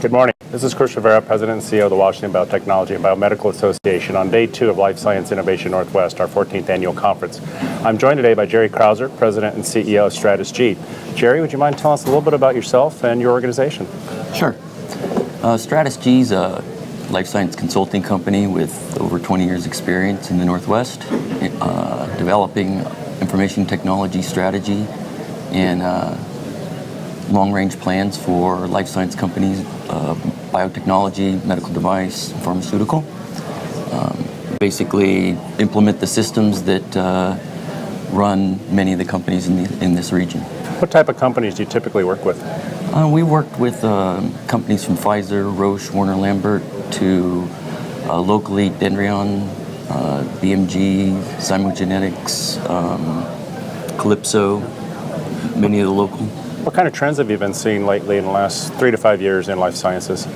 Good morning. This is Chris Rivera, President and CEO of the Washington Biotechnology and Biomedical Association on day 2 of Lifescience Innovation Northwest, our 14th annual conference. I'm joined today by Jary Krauser, President and CEO of StratusG. Jary, would you mind telling us a little bit about yourself and your organization? Sure. StratusG is a life science consulting company with over 20 years experience in the Northwest, developing information technology strategy and long-range plans for life science companies, biotechnology, medical device, pharmaceutical. Basically implement the systems that run many of the companies in this region. What type of companies do you typically work with? We worked with companies from Pfizer, Roche, Warner Lambert, to locally Dendreon, BMG, Zymogenetics, Calypso, many of the local. What kind of trends have you been seeing lately in the last 3 to 5 years in life sciences?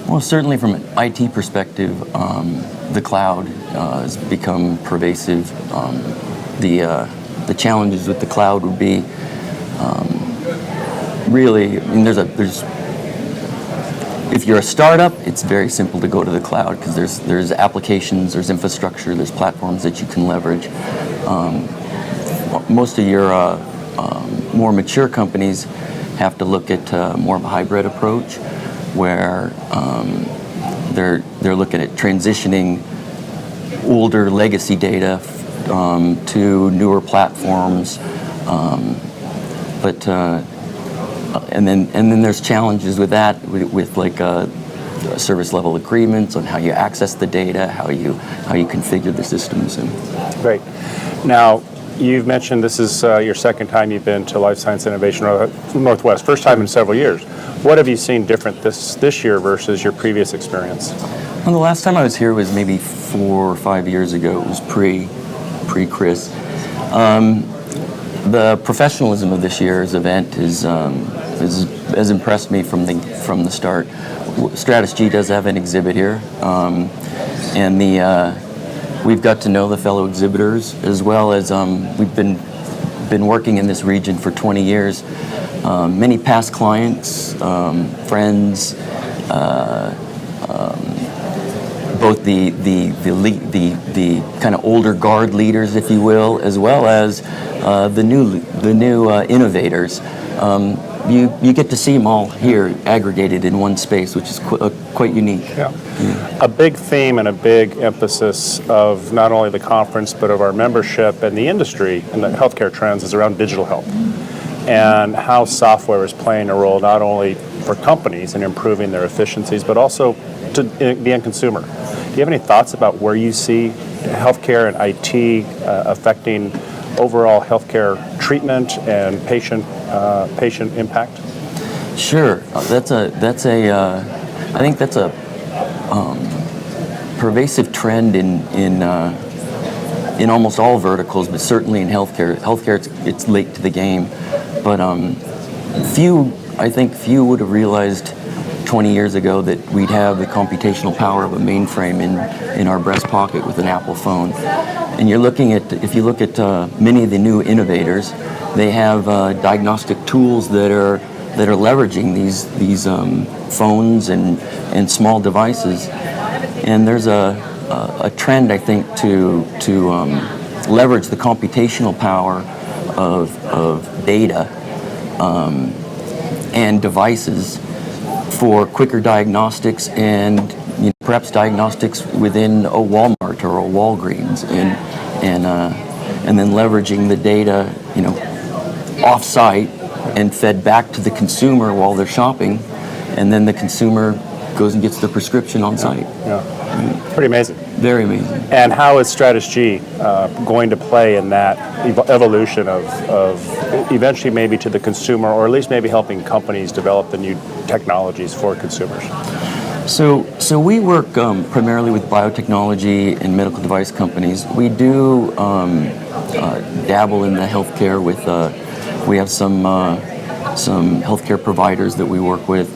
Well, certainly from an IT perspective, the cloud has become pervasive. The challenges with the cloud would be really, I mean, if you're a startup, it's very simple to go to the cloud because there's applications, there's infrastructure, there's platforms that you can leverage. Most of your more mature companies have to look at more of a hybrid approach, where they're looking at transitioning older legacy data to newer platforms, and then there's challenges with that, with like service level agreements on how you access the data, how you configure the systems. Great. Now, you've mentioned this is your second time you've been to Life Science Innovation Northwest, first time in several years. What have you seen different this year versus your previous experience? Well, the last time I was here was maybe 4 or 5 years ago. It was pre-Chris. The professionalism of this year's event has impressed me from the start. StratusG does have an exhibit here, and we've got to know the fellow exhibitors, as well as we've been working in this region for 20 years. Many past clients, friends, both the kind of older guard leaders, if you will, as well as the new innovators. You get to see them all here aggregated in one space, which is quite unique. Yeah. A big theme and a big emphasis of not only the conference but of our membership and the industry and the healthcare trends is around digital health and how software is playing a role not only for companies in improving their efficiencies but also to the end consumer. Do you have any thoughts about where you see healthcare and IT affecting overall healthcare treatment and patient impact? Sure, I think that's a pervasive trend in almost all verticals, but certainly in healthcare. Healthcare, it's late to the game, but I think few would have realized 20 years ago that we'd have the computational power of a mainframe in our breast pocket with an Apple phone. And if you look at many of the new innovators, they have diagnostic tools that are leveraging these phones and small devices. And there's a trend, I think, to leverage the computational power of data and devices for quicker diagnostics and perhaps diagnostics within a Walmart or a Walgreens, and then leveraging the data off-site and fed back to the consumer while they're shopping, and then the consumer goes and gets the prescription on site. Yeah. Pretty amazing. Very amazing. And how is StratusG going to play in that evolution of eventually maybe to the consumer, or at least maybe helping companies develop the new technologies for consumers? So we work primarily with biotechnology and medical device companies. We do dabble in the healthcare with, we have some healthcare providers that we work with.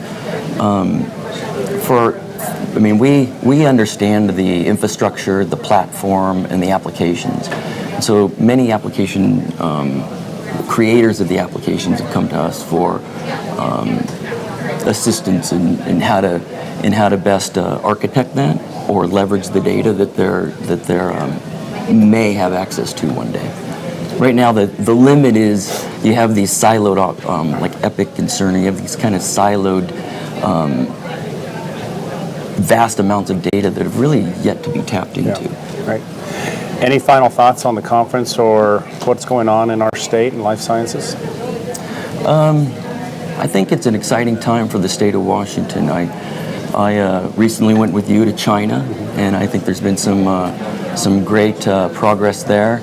We understand the infrastructure, the platform, and the applications. So many application creators of the applications have come to us for assistance in how to best architect that or leverage the data that they may have access to one day. Right now, the limit is you have these siloed, like Epic and Cerner, you have these kind of siloed, vast amounts of data that have really yet to be tapped into. Yeah, right. Any final thoughts on the conference or what's going on in our state in life sciences? I think it's an exciting time for the state of Washington. I recently went with you to China, and I think there's been some great progress there.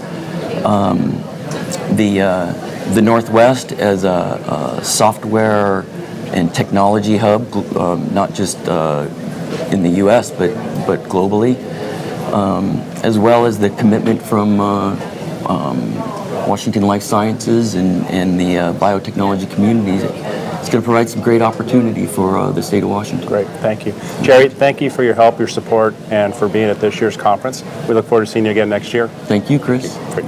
The Northwest as a software and technology hub, not just in the U.S. but globally, as well as the commitment from Washington Life Sciences and the biotechnology communities. It's going to provide some great opportunity for the state of Washington. Great, thank you. Jary, thank you for your help, your support, and for being at this year's conference. We look forward to seeing you again next year. Thank you, Chris. Great.